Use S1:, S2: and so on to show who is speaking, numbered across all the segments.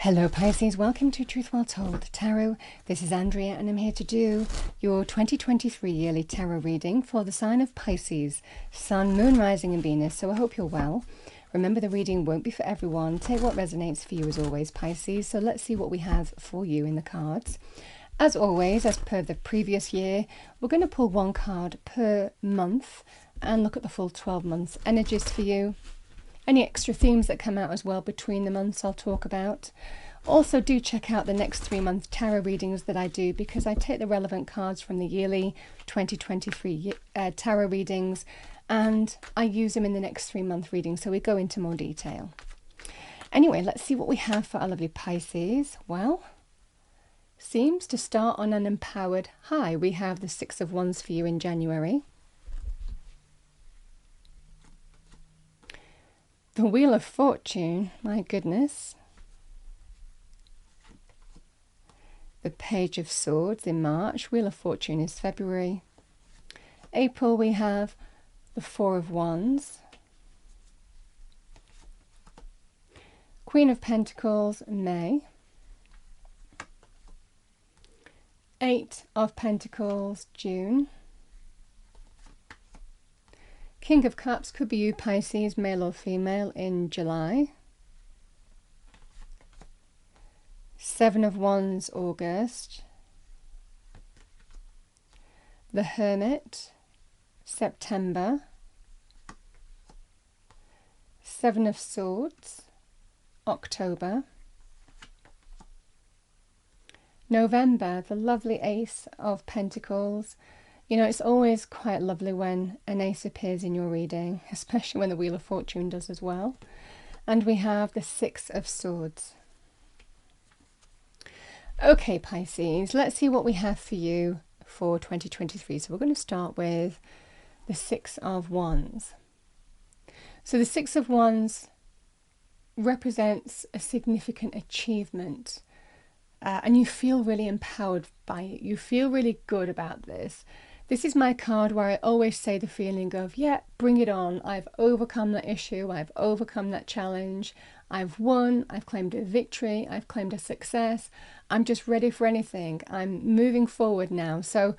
S1: Hello Pisces, welcome to Truth Well Told Tarot. This is Andrea and I'm here to do your 2023 yearly tarot reading for the sign of Pisces, Sun, Moon, Rising and Venus. So I hope you're well. Remember, the reading won't be for everyone. Take what resonates for you as always, Pisces. So let's see what we have for you in the cards. As always, as per the previous year, we're going to pull one card per month and look at the full 12 months energies for you. Any extra themes that come out as well between the months I'll talk about. Also do check out the next 3 month tarot readings that I do, because I take the relevant cards from the yearly 2023 tarot readings and I use them in the next 3 month reading, so we go into more detail. Anyway, let's see what we have for our lovely Pisces. Well, seems to start on an empowered high. We have the Six of Wands for you in January. The Wheel of Fortune, my goodness. The Page of Swords in March. Wheel of Fortune is February. April we have the Four of Wands. Queen of Pentacles, May. Eight of Pentacles, June. King of Cups could be you, Pisces, male or female, in July. Seven of Wands, August. The Hermit, September. Seven of Swords, October. November, the lovely Ace of Pentacles. You know, it's always quite lovely when an ace appears in your reading, especially when the Wheel of Fortune does as well. And we have the Six of Swords. Okay, Pisces, let's see what we have for you for 2023. So we're going to start with the Six of Wands. So the Six of Wands represents a significant achievement. And you feel really empowered by it. You feel really good about this. This is my card where I always say the feeling of, yeah, bring it on. I've overcome that issue. I've overcome that challenge. I've won. I've claimed a victory. I've claimed a success. I'm just ready for anything. I'm moving forward now. So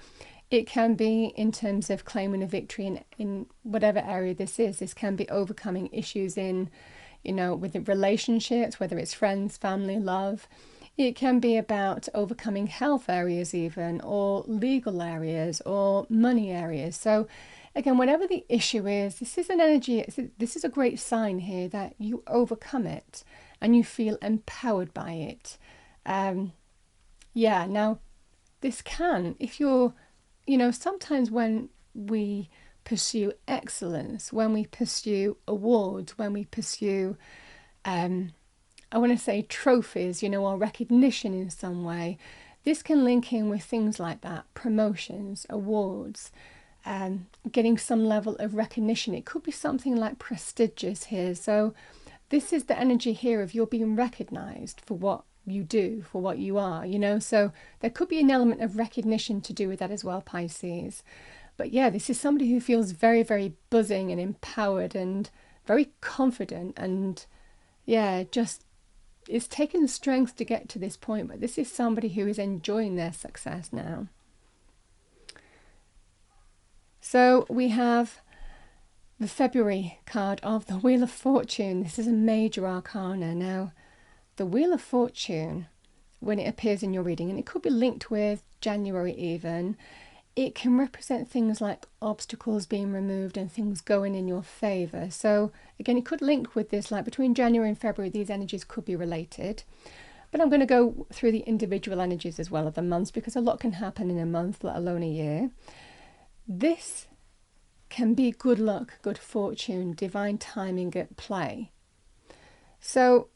S1: it can be in terms of claiming a victory in whatever area this is. This can be overcoming issues in, you know, with the relationships, whether it's friends, family, love. It can be about overcoming health areas even, or legal areas, or money areas. So again, whatever the issue is, this is an energy, this is a great sign here that you overcome it and you feel empowered by it. Yeah, now this can, if you're, you know, sometimes when we pursue excellence, when we pursue awards, when we pursue I want to say trophies, you know, or recognition in some way. This can link in with things like that, promotions, awards, getting some level of recognition. It could be something like prestigious here. So this is the energy here of you're being recognized for what you do, for what you are, you know. So there could be an element of recognition to do with that as well, Pisces. But yeah, this is somebody who feels very, very buzzing and empowered and very confident, and yeah, just it's taken strength to get to this point, but this is somebody who is enjoying their success now. So we have the February card of the Wheel of Fortune. This is a major arcana. Now, the Wheel of Fortune, when it appears in your reading, and it could be linked with January even, it can represent things like obstacles being removed and things going in your favour. So again, it could link with this, like between January and February, these energies could be related. But I'm going to go through the individual energies as well of the months, because a lot can happen in a month, let alone a year. This can be good luck, good fortune, divine timing at play. So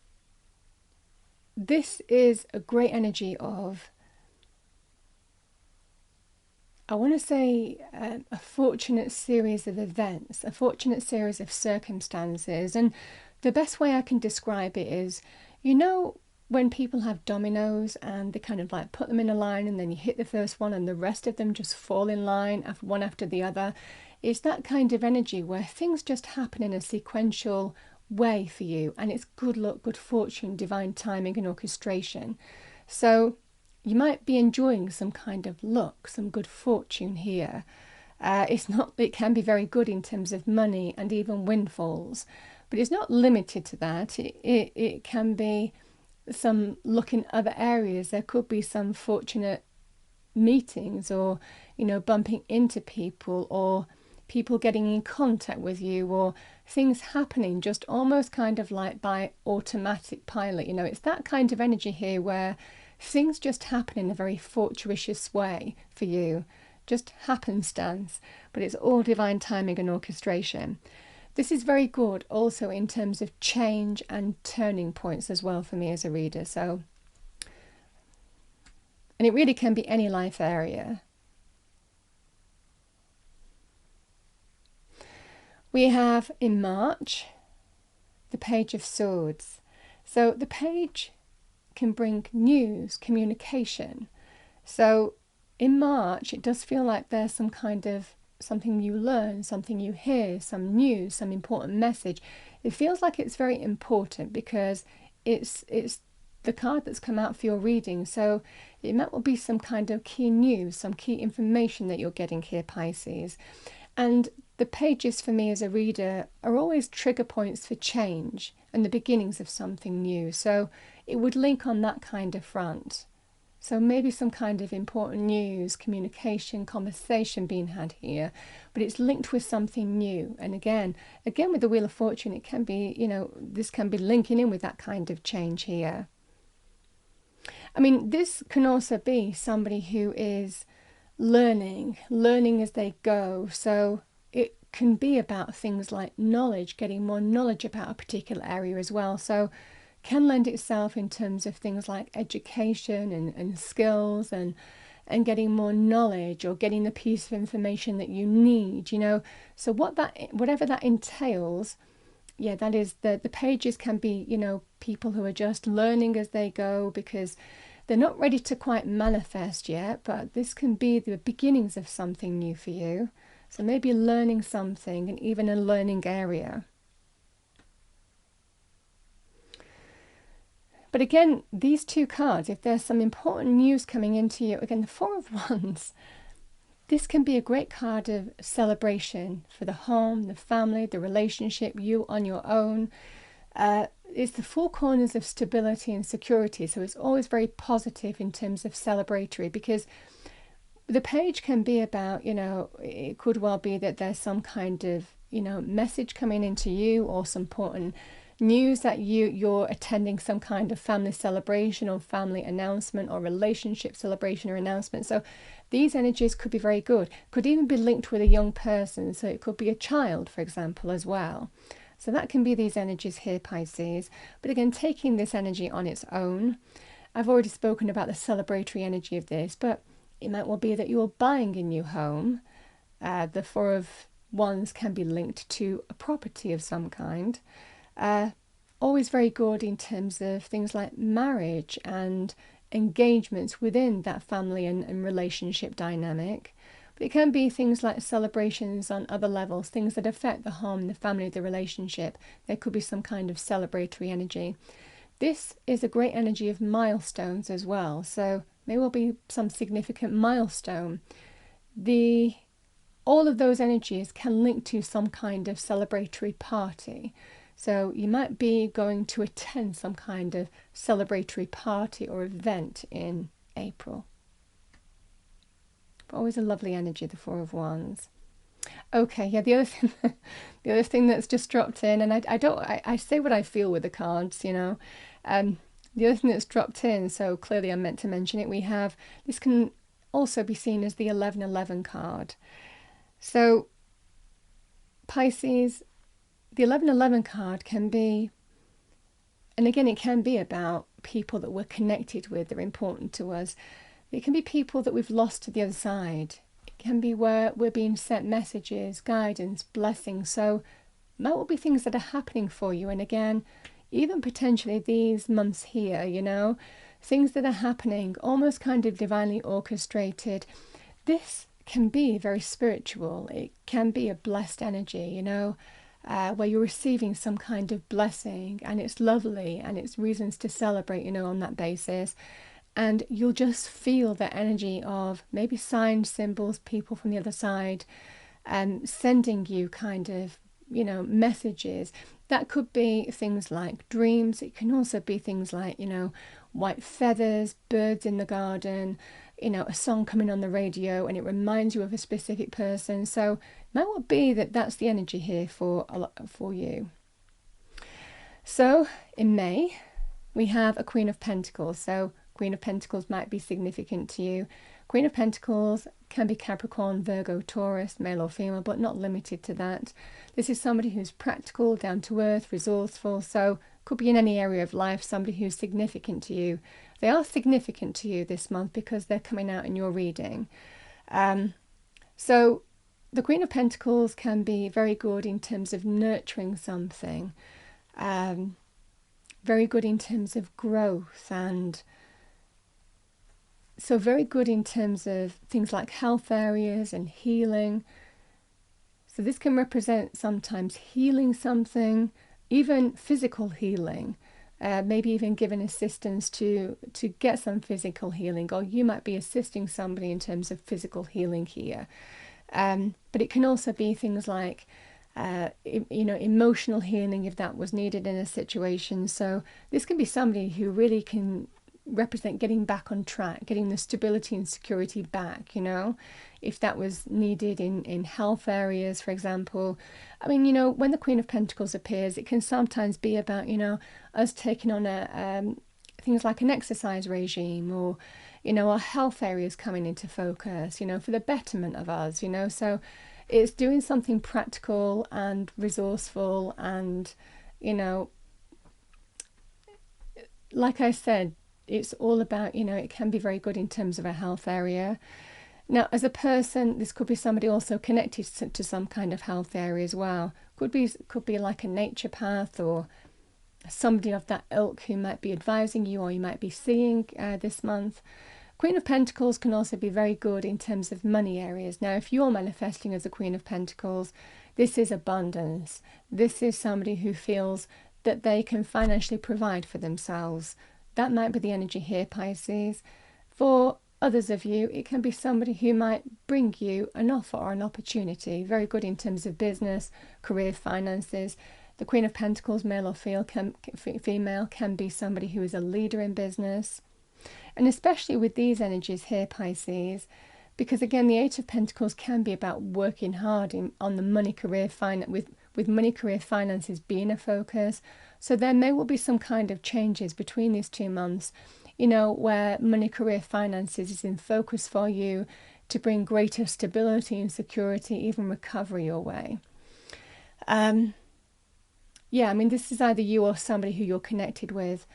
S1: this is a great energy of, I want to say, a fortunate series of events, a fortunate series of circumstances. And the best way I can describe it is, you know, when people have dominoes and they kind of like put them in a line and then you hit the first one and the rest of them just fall in line one after the other. It's that kind of energy where things just happen in a sequential way for you, and it's good luck, good fortune, divine timing and orchestration. So you might be enjoying some kind of luck, some good fortune here. It can be very good in terms of money and even windfalls, but it's not limited to that. It can be some luck in other areas. There could be some fortunate meetings, or bumping into people, or people getting in contact with you, or things happening just almost kind of like by automatic pilot. It's that kind of energy here where things just happen in a very fortuitous way for you, just happenstance, but it's all divine timing and orchestration. This is very good also in terms of change and turning points as well for me as a reader. And it really can be any life area. We have in March the Page of Swords. So the page can bring news, communication. So in March, it does feel like there's some kind of something you learn, something you hear, some news, some important message. It feels like it's very important because it's the card that's come out for your reading. So it might well be some kind of key news, some key information that you're getting here, Pisces. And the pages for me as a reader are always trigger points for change and the beginnings of something new. So it would link on that kind of front. So maybe some kind of important news, communication, conversation being had here, but it's linked with something new. And again with the Wheel of Fortune, it can be, this can be linking in with that kind of change here. I mean, this can also be somebody who is learning as they go. So it can be about things like knowledge, getting more knowledge about a particular area as well. So can lend itself in terms of things like education and skills and getting more knowledge, or getting the piece of information that you need, So whatever that entails, that is the pages can be, people who are just learning as they go because they're not ready to quite manifest yet, but this can be the beginnings of something new for you. So maybe learning something, and even a learning area. But again, these two cards, if there's some important news coming into you, again, the Four of Wands, this can be a great card of celebration for the home, the family, the relationship, you on your own. It's the four corners of stability and security. So it's always very positive in terms of celebratory, because the page can be about, it could well be that there's some kind of, message coming into you, or some important news that you're attending some kind of family celebration or family announcement or relationship celebration or announcement. So these energies could be very good. Could even be linked with a young person. So it could be a child, for example, as well. So that can be these energies here, Pisces. But again, taking this energy on its own. I've already spoken about the celebratory energy of this, but it might well be that you're buying a new home. The Four of Wands can be linked to a property of some kind. Always very good in terms of things like marriage and engagements within that family and relationship dynamic. But it can be things like celebrations on other levels, things that affect the home, the family, the relationship. There could be some kind of celebratory energy. This is a great energy of milestones as well. So there will be some significant milestone. All of those energies can link to some kind of celebratory party. So you might be going to attend some kind of celebratory party or event in April. But always a lovely energy, the Four of Wands. Okay, the other thing that's just dropped in, and I say what I feel with the cards, the other thing that's dropped in, so clearly I'm meant to mention it. We have, this can also be seen as the 1111 card. So Pisces, the 1111 card can be, and again, it can be about people that we're connected with, that are important to us. It can be people that we've lost to the other side. It can be where we're being sent messages, guidance, blessings. So that will be things that are happening for you. And again, even potentially these months here, things that are happening, almost kind of divinely orchestrated. This can be very spiritual. It can be a blessed energy, where you're receiving some kind of blessing, and it's lovely and it's reasons to celebrate, on that basis. And you'll just feel the energy of maybe signs, symbols, people from the other side sending you kind of, messages. That could be things like dreams. It can also be things like, white feathers, birds in the garden, a song coming on the radio and it reminds you of a specific person. So it might well be that that's the energy here for you. So in May, we have a Queen of Pentacles. So Queen of Pentacles might be significant to you. Queen of Pentacles can be Capricorn, Virgo, Taurus, male or female, but not limited to that. This is somebody who's practical, down to earth, resourceful. So could be in any area of life, somebody who's significant to you. They are significant to you this month because they're coming out in your reading. So the Queen of Pentacles can be very good in terms of nurturing something. Very good in terms of growth, and so very good in terms of things like health areas and healing. So this can represent sometimes healing something, even physical healing, maybe even giving assistance to get some physical healing, or you might be assisting somebody in terms of physical healing here. But it can also be things like emotional healing if that was needed in a situation. So this can be somebody who really can represent getting back on track, getting the stability and security back, if that was needed in health areas, for example. I mean, when the Queen of Pentacles appears, it can sometimes be about, us taking on things like an exercise regime, or, our health areas coming into focus, for the betterment of us, so it's doing something practical and resourceful and, like I said, it's all about, it can be very good in terms of a health area. Now, as a person, this could be somebody also connected to some kind of health area as well. Could be like a naturopath or somebody of that ilk who might be advising you, or you might be seeing this month. Queen of Pentacles can also be very good in terms of money areas. Now, if you're manifesting as a Queen of Pentacles, this is abundance. This is somebody who feels that they can financially provide for themselves. That might be the energy here, Pisces. For others of you, it can be somebody who might bring you an offer or an opportunity. Very good in terms of business, career, finances. The Queen of Pentacles, male or female, can be somebody who is a leader in business. And especially with these energies here, Pisces, because again, the Eight of Pentacles can be about working hard on the money, career, with money, career, finances being a focus. So there may well be some kind of changes between these 2 months, where money, career, finances is in focus for you to bring greater stability and security, even recovery your way. This is either you or somebody who you're connected with.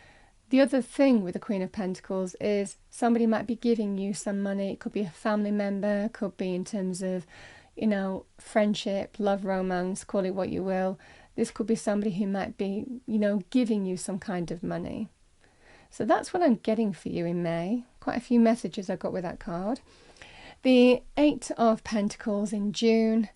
S1: The other thing with the Queen of Pentacles is somebody might be giving you some money. It could be a family member, could be in terms of, friendship, love, romance, call it what you will. This could be somebody who might be, giving you some kind of money. So that's what I'm getting for you in May. Quite a few messages I got with that card. The Eight of Pentacles in June.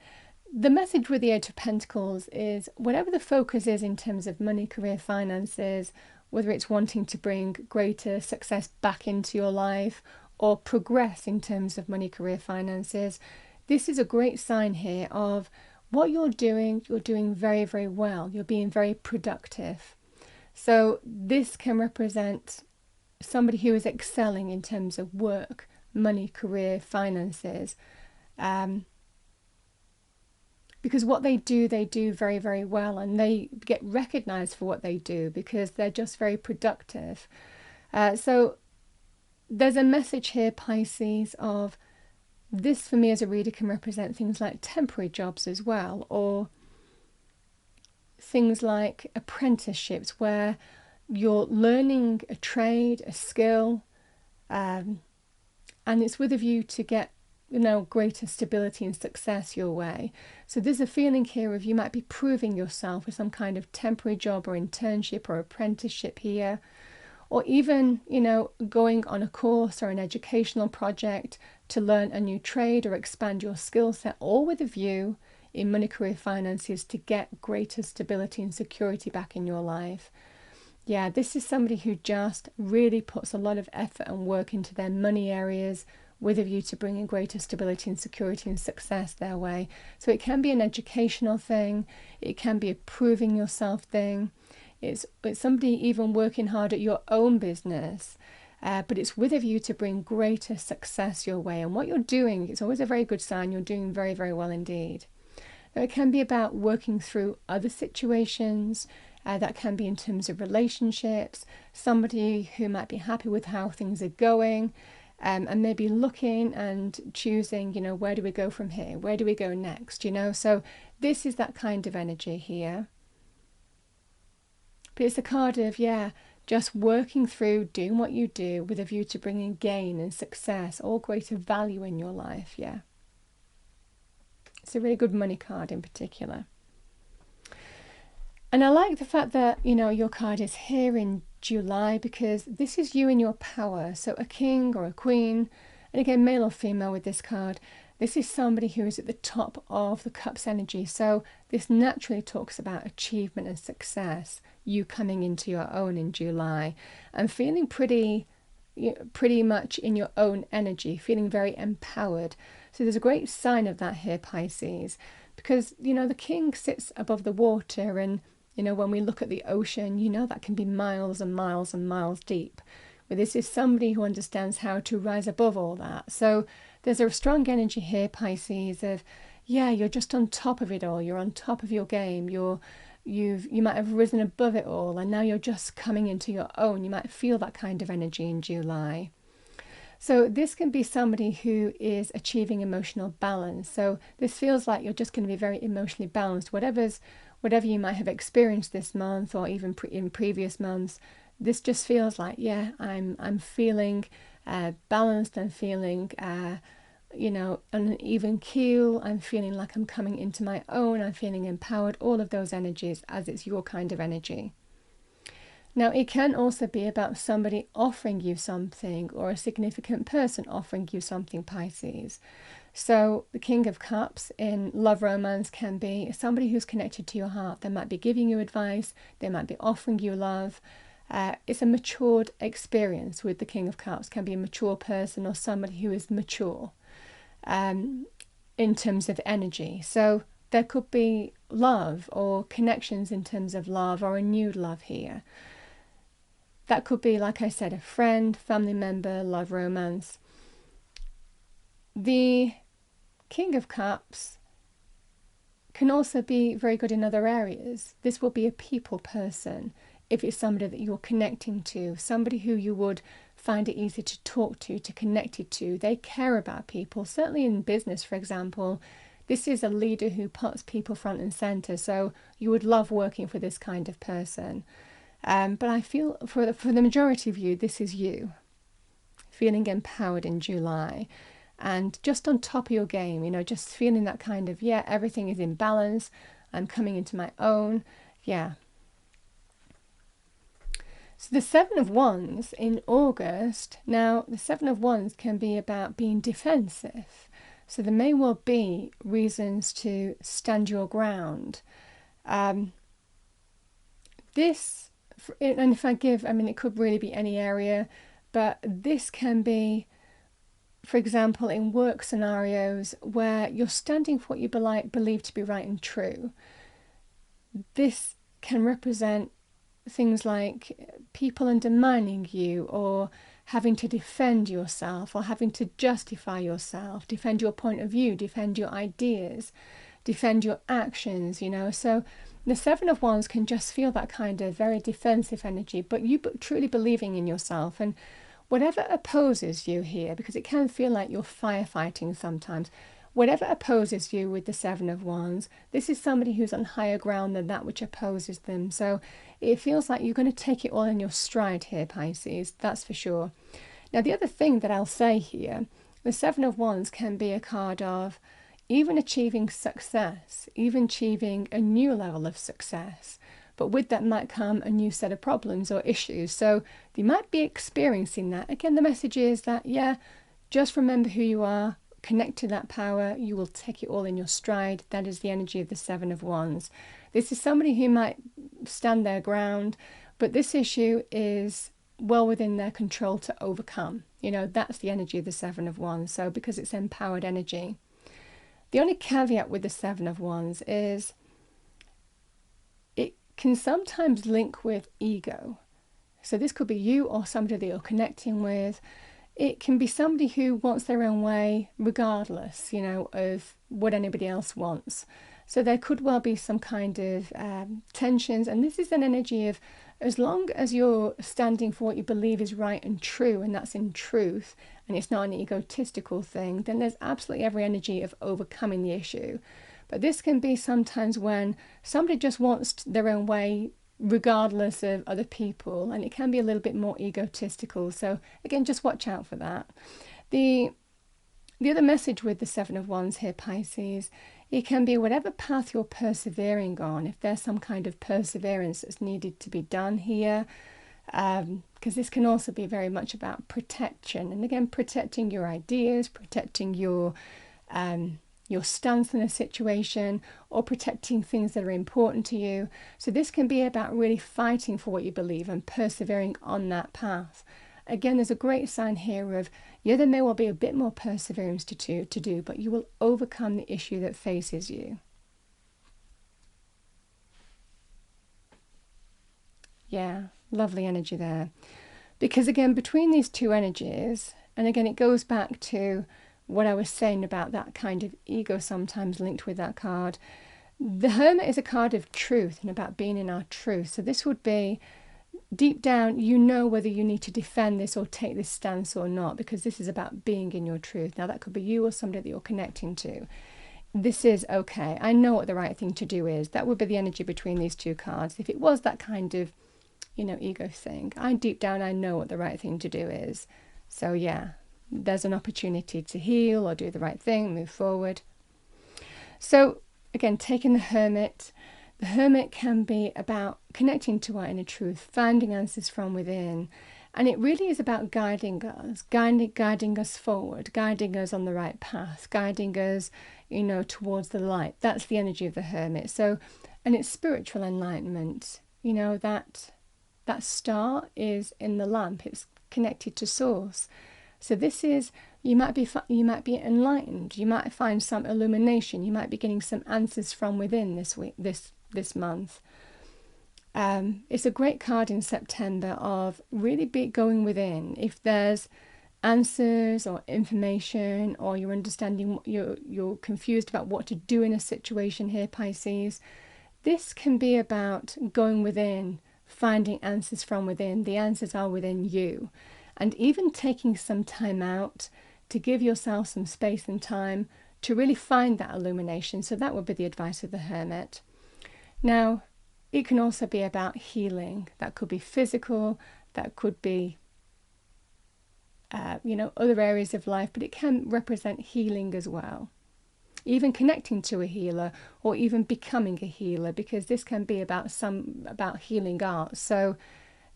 S1: The message with the Eight of Pentacles is whatever the focus is in terms of money, career, finances, whether it's wanting to bring greater success back into your life or progress in terms of money, career, finances, this is a great sign here of what you're doing very, very well. You're being very productive. So this can represent somebody who is excelling in terms of work, money, career, finances. Because what they do very, very well, and they get recognized for what they do because they're just very productive. So there's a message here, Pisces, of this for me as a reader can represent things like temporary jobs as well, or things like apprenticeships where you're learning a trade, a skill, and it's with a view to get greater stability and success your way. So there's a feeling here of you might be proving yourself with some kind of temporary job or internship or apprenticeship here, or even going on a course or an educational project to learn a new trade or expand your skill set, all with a view in money, career, finances to get greater stability and security back in your life. Yeah, this is somebody who just really puts a lot of effort and work into their money areas with a view to bringing greater stability and security and success their way. So it can be an educational thing, it can be a proving yourself thing, it's somebody even working hard at your own business, but it's with a view to bring greater success your way. And what you're doing is always a very good sign. You're doing very, very well indeed. Now, it can be about working through other situations. That can be in terms of relationships, somebody who might be happy with how things are going, and maybe looking and choosing, where do we go from here? Where do we go next? So this is that kind of energy here. But it's a card of, just working through, doing what you do with a view to bringing gain and success, all greater value in your life, It's a really good money card in particular. And I like the fact that, your card is here in July, because this is you in your power. So a king or a queen, and again, male or female with this card, this is somebody who is at the top of the Cups energy. So this naturally talks about achievement and success, you coming into your own in July and feeling pretty much in your own energy, feeling very empowered. So there's a great sign of that here, Pisces, because, the king sits above the water, and when we look at the ocean, that can be miles and miles and miles deep. But this is somebody who understands how to rise above all that. So there's a strong energy here, Pisces, of, you're just on top of it all. You're on top of your game. You might have risen above it all, and now you're just coming into your own. You might feel that kind of energy in July. So this can be somebody who is achieving emotional balance. So this feels like you're just going to be very emotionally balanced. Whatever you might have experienced this month or even in previous months, this just feels like, I'm feeling balanced. I'm feeling, on an even keel. I'm feeling like I'm coming into my own. I'm feeling empowered. All of those energies, as it's your kind of energy. Now, it can also be about somebody offering you something, or a significant person offering you something, Pisces. So the King of Cups in love romance can be somebody who's connected to your heart. They might be giving you advice. They might be offering you love. It's a matured experience with the King of Cups. Can be a mature person or somebody who is mature in terms of energy. So there could be love or connections in terms of love, or a new love here. That could be, like I said, a friend, family member, love romance. The King of Cups can also be very good in other areas. This will be a people person. If it's somebody that you're connecting to, somebody who you would find it easy to talk to connect it to. They care about people. Certainly in business, for example, this is a leader who puts people front and center. So you would love working for this kind of person. But I feel for the majority of you, this is you feeling empowered in July and just on top of your game, just feeling that kind of, everything is in balance. I'm coming into my own. So the Seven of Wands in August. Now, the Seven of Wands can be about being defensive. So there may well be reasons to stand your ground. And if I give, it could really be any area, but this can be, for example, in work scenarios where you're standing for what you believe to be right and true. This can represent things like people undermining you, or having to defend yourself, or having to justify yourself, defend your point of view, defend your ideas, defend your actions, So the Seven of Wands can just feel that kind of very defensive energy, but you truly believing in yourself. And whatever opposes you here, because it can feel like you're firefighting sometimes, whatever opposes you with the Seven of Wands, this is somebody who's on higher ground than that which opposes them. So it feels like you're going to take it all in your stride here, Pisces, that's for sure. Now, the other thing that I'll say here, the Seven of Wands can be a card of even achieving success, even achieving a new level of success. But with that might come a new set of problems or issues. So you might be experiencing that. Again, the message is that, just remember who you are, connect to that power. You will take it all in your stride. That is the energy of the Seven of Wands. This is somebody who might stand their ground, but this issue is well within their control to overcome. You know, that's the energy of the Seven of Wands. So because it's empowered energy. The only caveat with the Seven of Wands is it can sometimes link with ego. So this could be you or somebody that you're connecting with. It can be somebody who wants their own way regardless, you know, of what anybody else wants. So there could well be some kind of tensions. And this is an energy of, as long as you're standing for what you believe is right and true, and that's in truth, and it's not an egotistical thing, then there's absolutely every energy of overcoming the issue. But this can be sometimes when somebody just wants their own way regardless of other people, and it can be a little bit more egotistical. So again, just watch out for that. The other message with the Seven of Wands here, Pisces, it can be whatever path you're persevering on, if there's some kind of perseverance that's needed to be done here, because this can also be very much about protection, and again, protecting your ideas, protecting your stance in a situation, or protecting things that are important to you. So this can be about really fighting for what you believe and persevering on that path. Again, there's a great sign here of, yeah, there may well be a bit more perseverance to do, but you will overcome the issue that faces you. Yeah, lovely energy there. Because again, between these two energies, and again, it goes back to what I was saying about that kind of ego sometimes linked with that card. The Hermit is a card of truth and about being in our truth. So this would be, deep down, you know whether you need to defend this or take this stance or not, because this is about being in your truth. Now, that could be you or somebody that you're connecting to. This is, okay, I know what the right thing to do is. That would be the energy between these two cards. If it was that kind of, you know, ego thing, deep down, I know what the right thing to do is. So yeah, there's an opportunity to heal or do the right thing, move forward. So again, taking the Hermit can be about connecting to our inner truth, finding answers from within, and it really is about guiding us forward, guiding us on the right path, guiding us, you know, towards the light. That's the energy of the Hermit. So, and it's spiritual enlightenment. You know, that star is in the lamp. It's connected to source. So this is, you might be enlightened. You might find some illumination. You might be getting some answers from within this week, this month. It's a great card in September of really going within. If there's answers or information, or you're understanding, you're confused about what to do in a situation here, Pisces, this can be about going within, finding answers from within. The answers are within you. And even taking some time out to give yourself some space and time to really find that illumination. So that would be the advice of the Hermit. Now, it can also be about healing. That could be physical, that could be, you know, other areas of life, but it can represent healing as well. Even connecting to a healer, or even becoming a healer, because this can be about healing art. So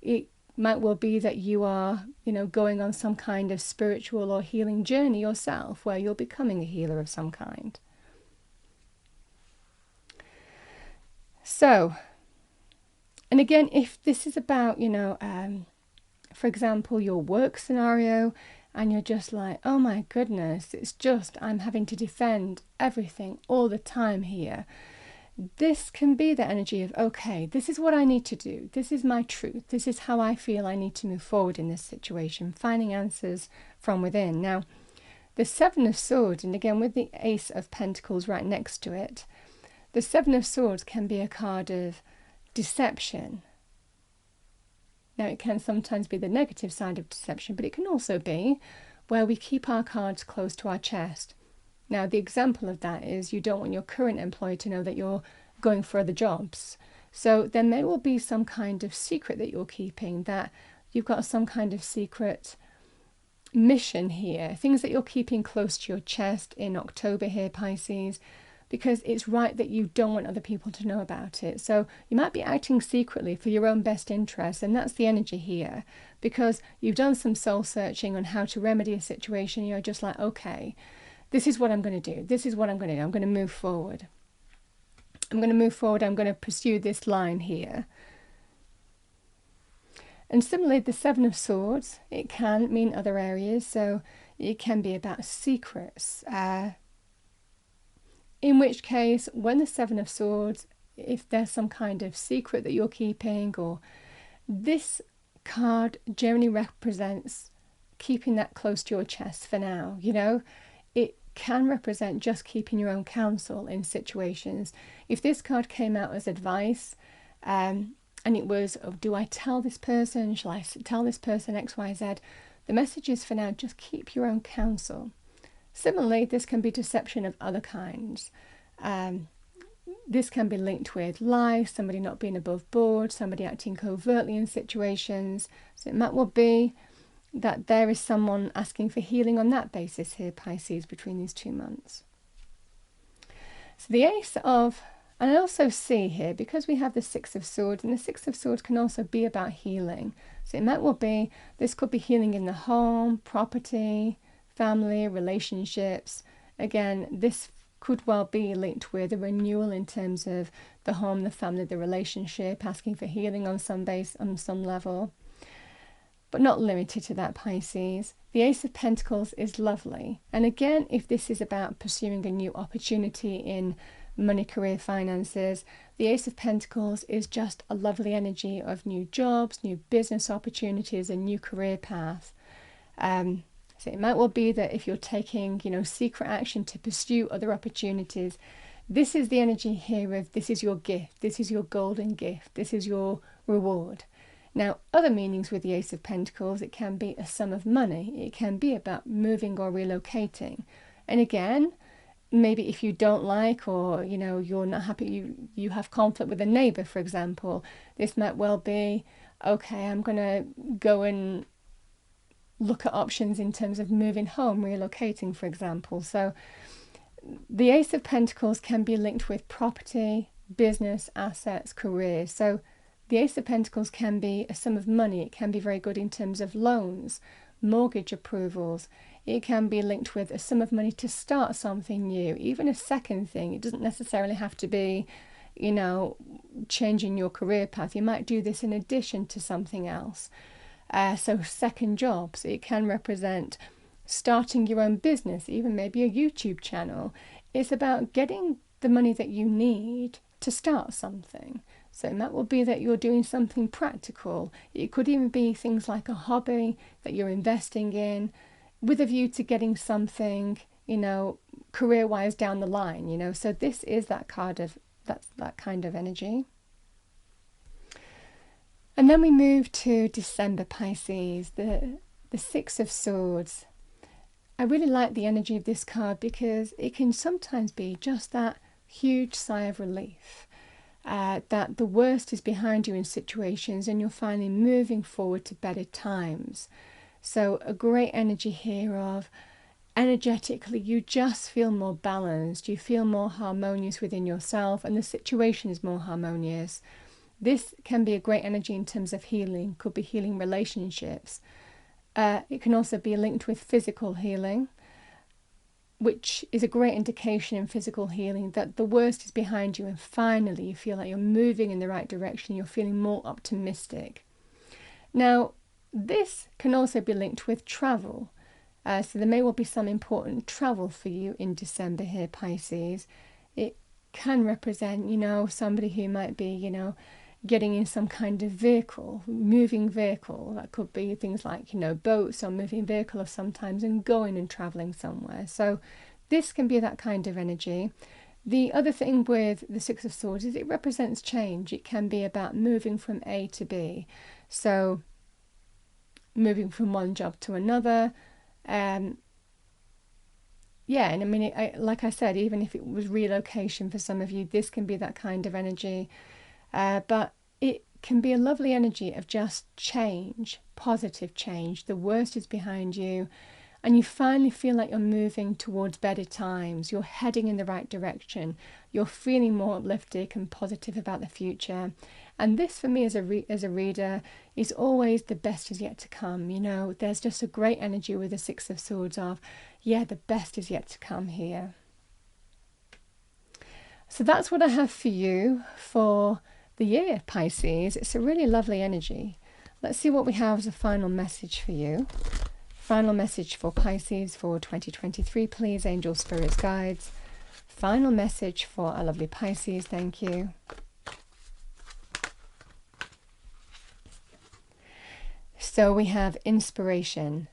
S1: it might well be that you are, you know, going on some kind of spiritual or healing journey yourself, where you're becoming a healer of some kind. So, and again, if this is about, you know, for example, your work scenario, and you're just like, oh my goodness, it's just, I'm having to defend everything all the time here. This can be the energy of, okay, this is what I need to do. This is my truth. This is how I feel I need to move forward in this situation, finding answers from within. Now, the Seven of Swords, and again with the Ace of Pentacles right next to it, the Seven of Swords can be a card of deception. Now, it can sometimes be the negative side of deception, but it can also be where we keep our cards close to our chest. Now, the example of that is you don't want your current employer to know that you're going for other jobs. So there may well be some kind of secret that you're keeping, that you've got some kind of secret mission here, things that you're keeping close to your chest in October here, Pisces, because it's right that you don't want other people to know about it. So you might be acting secretly for your own best interest, and that's the energy here, because you've done some soul searching on how to remedy a situation. You're just like, okay, this is what I'm going to do. This is what I'm going to do. I'm going to move forward. I'm going to move forward. I'm going to pursue this line here. And similarly, the Seven of Swords, it can mean other areas. So it can be about secrets. In which case, when the Seven of Swords, if there's some kind of secret that you're keeping, or this card generally represents keeping that close to your chest for now, you know. It can represent just keeping your own counsel in situations. If this card came out as advice, and it was, oh, do I tell this person? Shall I tell this person X, Y, Z? The message is for now, just keep your own counsel. Similarly, this can be deception of other kinds. This can be linked with lies, somebody not being above board, somebody acting covertly in situations. So it might well be that there is someone asking for healing on that basis here, Pisces, between these 2 months. So the Ace of, and I also see here, because we have the Six of Swords, and the Six of Swords can also be about healing. So it might well be, this could be healing in the home, property, family, relationships. Again, this could well be linked with a renewal in terms of the home, the family, the relationship, asking for healing on some base, on some level. But not limited to that, Pisces. The Ace of Pentacles is lovely. And again, if this is about pursuing a new opportunity in money, career, finances, the Ace of Pentacles is just a lovely energy of new jobs, new business opportunities, a new career path. So it might well be that if you're taking, you know, secret action to pursue other opportunities, this is the energy here of this is your gift, this is your golden gift, this is your reward. Now, other meanings with the Ace of Pentacles, it can be a sum of money. It can be about moving or relocating. And again, maybe if you don't like, or, you know, you're not happy, you have conflict with a neighbour, for example, this might well be, okay, I'm going to go and look at options in terms of moving home, relocating, for example. So the Ace of Pentacles can be linked with property, business, assets, careers. So the Ace of Pentacles can be a sum of money. It can be very good in terms of loans, mortgage approvals. It can be linked with a sum of money to start something new, even a second thing. It doesn't necessarily have to be, you know, changing your career path. You might do this in addition to something else. So second jobs, it can represent starting your own business, even maybe a YouTube channel. It's about getting the money that you need to start something. So it might well be that you're doing something practical. It could even be things like a hobby that you're investing in with a view to getting something, you know, career-wise down the line, you know. So this is that card of, that's that kind of energy. And then we move to December, Pisces, the Six of Swords. I really like the energy of this card because it can sometimes be just that huge sigh of relief. That the worst is behind you in situations and you're finally moving forward to better times. So a great energy here of energetically you just feel more balanced, you feel more harmonious within yourself, and the situation is more harmonious. This can be a great energy in terms of healing, could be healing relationships. It can also be linked with physical healing, which is a great indication in physical healing that the worst is behind you and finally you feel like you're moving in the right direction, you're feeling more optimistic. Now, this can also be linked with travel. So there may well be some important travel for you in December here, Pisces. It can represent, you know, somebody who might be, you know, getting in some kind of vehicle, moving vehicle. That could be things like, you know, boats or moving vehicle of sometimes, and going and traveling somewhere. So this can be that kind of energy. The other thing with the Six of Swords is it represents change. It can be about moving from A to B. So moving from one job to another. Yeah, and I mean, like I said, even if it was relocation for some of you, this can be that kind of energy. But it can be a lovely energy of just change, positive change. The worst is behind you, and you finally feel like you're moving towards better times. You're heading in the right direction. You're feeling more uplifted and positive about the future. And this for me as a reader is always the best is yet to come. You know, there's just a great energy with the Six of Swords of, yeah, the best is yet to come here. So that's what I have for you for the year, Pisces. It's a really lovely energy. Let's see what we have as a final message for you. Final message for Pisces for 2023, please, angels, spirits, guides. Final message for our lovely Pisces, thank you. So we have inspiration.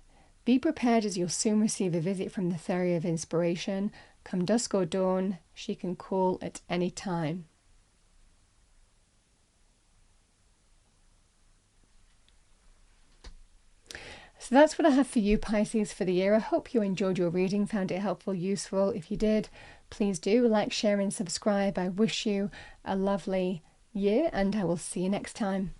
S1: Be prepared as you'll soon receive a visit from the fairy of inspiration. Come dusk or dawn, she can call at any time. So that's what I have for you, Pisces, for the year. I hope you enjoyed your reading, found it helpful, useful. If you did, please do like, share and subscribe. I wish you a lovely year and I will see you next time.